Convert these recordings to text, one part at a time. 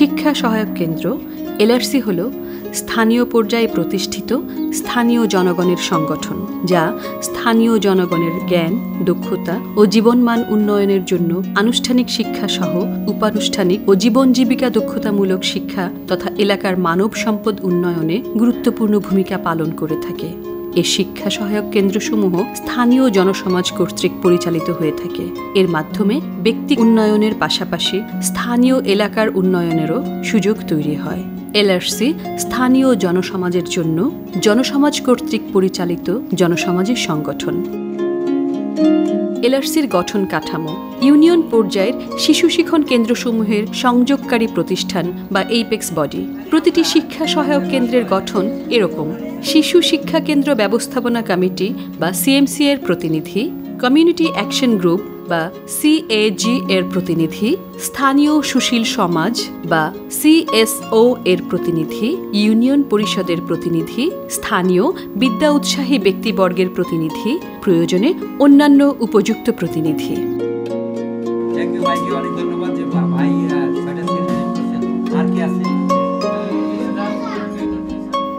শিক্ষা সহায়ক কেন্দ্র এলআরসি হল স্থানীয় পর্যায়ে প্রতিষ্ঠিত স্থানীয় জনগণের সংগঠন, যা স্থানীয় জনগণের জ্ঞান, দক্ষতা ও জীবনমান উন্নয়নের জন্য আনুষ্ঠানিক শিক্ষা সহ উপানুষ্ঠানিক ও জীবন জীবিকা দক্ষতামূলক শিক্ষা তথা এলাকার মানব সম্পদ উন্নয়নে গুরুত্বপূর্ণ ভূমিকা পালন করে থাকে। এই শিক্ষা সহায়ক কেন্দ্রসমূহ স্থানীয় জনসমাজ কর্তৃক পরিচালিত হয়ে থাকে। এর মাধ্যমে ব্যক্তি উন্নয়নের পাশাপাশি স্থানীয় এলাকার উন্নয়নেরও সুযোগ তৈরি হয়। এলআরসি স্থানীয় জনসমাজের জন্য জনসমাজ কর্তৃক পরিচালিত জনসমাজের সংগঠন। এলআরসির গঠন কাঠামো ইউনিয়ন পর্যায়ের শিশু শিক্ষণ কেন্দ্রসমূহের সংযোগকারী প্রতিষ্ঠান বা এইপেক্স বডি। প্রতিটি শিক্ষা সহায়ক কেন্দ্রের গঠন এরকম: শিশু শিক্ষা কেন্দ্র ব্যবস্থাপনা কমিটি বা সিএমসি এর প্রতিনিধি, কমিউনিটি অ্যাকশন গ্রুপ বা সিএজি এর প্রতিনিধি, স্থানীয় সুশীল সমাজ বা সিএসও এর প্রতিনিধি, ইউনিয়ন পরিষদের প্রতিনিধি, স্থানীয় বিদ্যা উৎসাহী ব্যক্তিবর্গের প্রতিনিধি, প্রয়োজনে অন্যান্য উপযুক্ত প্রতিনিধি।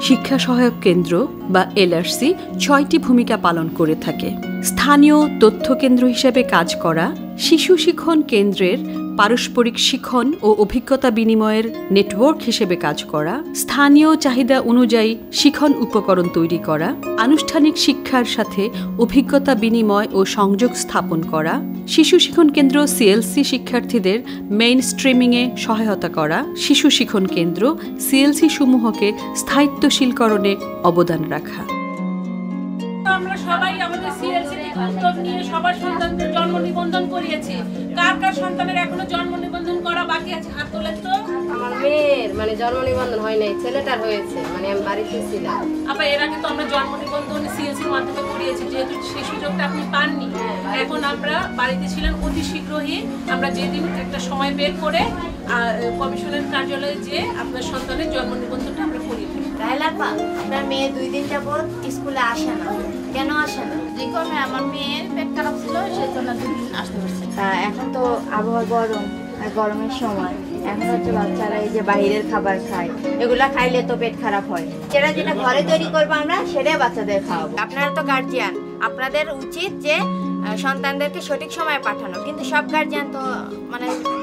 শিক্ষা সহায়ক কেন্দ্র বা এলআরসি 6টি ভূমিকা পালন করে থাকে: স্থানীয় তথ্য কেন্দ্র হিসেবে কাজ করা, শিশু শিক্ষণ কেন্দ্রের পারস্পরিক শিক্ষণ ও অভিজ্ঞতা বিনিময়ের নেটওয়ার্ক হিসেবে কাজ করা, স্থানীয় চাহিদা অনুযায়ী শিক্ষণ উপকরণ তৈরি করা, আনুষ্ঠানিক শিক্ষার সাথে অভিজ্ঞতা বিনিময় ও সংযোগ স্থাপন করা, শিশু শিক্ষণ কেন্দ্র সিএলসি শিক্ষার্থীদের মেইন স্ট্রিমিংয়ে সহায়তা করা, শিশু শিক্ষণ কেন্দ্র সিএলসি সমূহকে স্থায়িত্বশীলকরণে অবদান রাখা। আমরা সবাই আমাদের সিএলসি উদ্যোগ নিয়ে সবার সন্তানদের জন্ম নিবন্ধন করিয়েছি। কার কার সন্তানের এখনো জন্ম নিবন্ধন করা বাকি আছে? হাত তোলেন তো। আমার মেয়ের জন্ম নিবন্ধন হয় নাই, ছেলেটার হয়েছে, আমি বাড়িতে ছিলাম। আবার এর আগে তো আমরা জন্ম নিবন্ধন সিএলসির মাধ্যমে করিয়েছি, যেহেতু সেই সুযোগটা আপনি পাননি। এখন আমরা বাড়িতে ছিলেন, অতি শীঘ্রই আমরা যেদিন একটা সময় বের করে কমিশনের কার্যালয়ে যে আপনার সন্তানের জন্ম নিবন্ধনটা আমরা করিয়ে দিই। রাহেলাপা, আপনার মেয়ে 2 দিন যাবত স্কুলে আসে না, কেন আসে না? যে কারণে আমার মেয়ের পেট খারাপ ছিল, সেই জন্য 2 দিন আসতে পারছে। এখন তো আবহাওয়া গরম, আর গরমের সময় এখন হচ্ছে বাচ্চারা এই যে বাইরের খাবার খায়, এগুলা খাইলে তো পেট খারাপ হয়। যেটা ঘরে তৈরি করবো আমরা, সেটাই বাচ্চাদের খাওয়াবো। আপনারা তো গার্জিয়ান, আপনাদের উচিত যে সন্তানদেরকে সঠিক সময়ে পাঠানো, কিন্তু সব গার্জিয়ান তো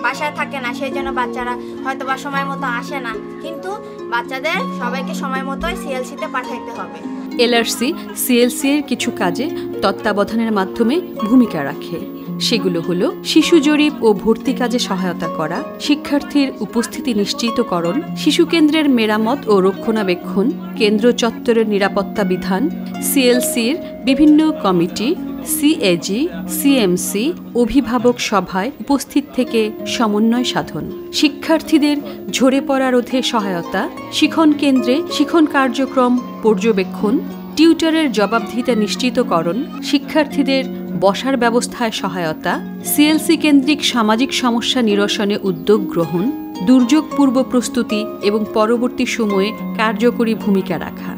বাসায় থাকে না, সেই জন্য বাচ্চারা হয়তো বা সময় মতো আসে না। কিন্তু বাচ্চাদের সবাইকে সময় মতোই সিএলসিতে পাঠাইতে হবে। এলআরসি সিএলসি এর কিছু কাজে তত্ত্বাবধানের মাধ্যমে ভূমিকা রাখে। সেগুলো হলো শিশু জরিপ ও ভর্তি কাজে সহায়তা করা, শিক্ষার্থীর উপস্থিতি নিশ্চিতকরণ, শিশু কেন্দ্রের মেরামত ও রক্ষণাবেক্ষণ, কেন্দ্র চত্বরের নিরাপত্তা বিধান, সিএলসির বিভিন্ন কমিটি, সিএজি, সিএমসি, অভিভাবক সভায় উপস্থিত থেকে সমন্বয় সাধন, শিক্ষার্থীদের ঝরে পড়া রোধে সহায়তা, শিক্ষণ কেন্দ্রে শিক্ষণ কার্যক্রম পর্যবেক্ষণ, টিউটরের জবাবদিহিতা নিশ্চিতকরণ, শিক্ষার্থীদের বসার ব্যবস্থায় সহায়তা, সিএলসি কেন্দ্রিক সামাজিক সমস্যা নিরসনে উদ্যোগ গ্রহণ, দুর্যোগ পূর্ব প্রস্তুতি এবং পরবর্তী সময়ে কার্যকরী ভূমিকা রাখা।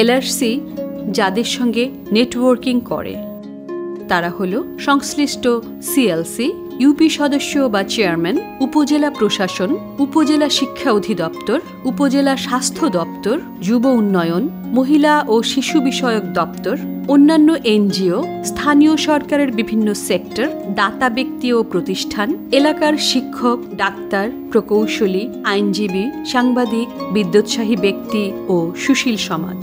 এলআরসি যাদের সঙ্গে নেটওয়ার্কিং করে তারা হলো সংশ্লিষ্ট সিএলসি, ইউপি সদস্য বা চেয়ারম্যান, উপজেলা প্রশাসন, উপজেলা শিক্ষা অধিদপ্তর, উপজেলা স্বাস্থ্য দপ্তর, যুব উন্নয়ন, মহিলা ও শিশু বিষয়ক দপ্তর, অন্যান্য এনজিও, স্থানীয় সরকারের বিভিন্ন সেক্টর, দাতা ব্যক্তি ও প্রতিষ্ঠান, এলাকার শিক্ষক, ডাক্তার, প্রকৌশলী, আইনজীবী, সাংবাদিক, বিদ্যোৎসাহী ব্যক্তি ও সুশীল সমাজ।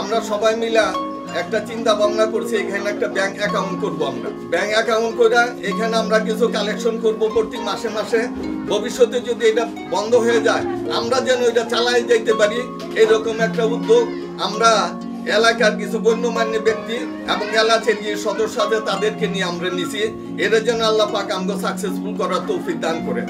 আমরা সবাই মিলা একটা চিন্তা ভাবনা করছি, এখানে একটা ব্যাংক অ্যাকাউন্ট করবো। আমরা ব্যাংক অ্যাকাউন্ট করে এখানে আমরা কিছু কালেকশন করবো প্রতি মাসে মাসে। ভবিষ্যতে যদি এটা বন্ধ হয়ে যায়, আমরা যেন এটা চালাই যাইতে পারি, এরকম একটা উদ্যোগ আমরা এলাকার কিছু গণ্যমান্য ব্যক্তি এবং এলাকার যে সদস্য আছে তাদেরকে নিয়ে আমরা নিছি। এর জন্য আল্লাহ পাক আমাকে সাকসেসফুল করার তৌফিক দান করে।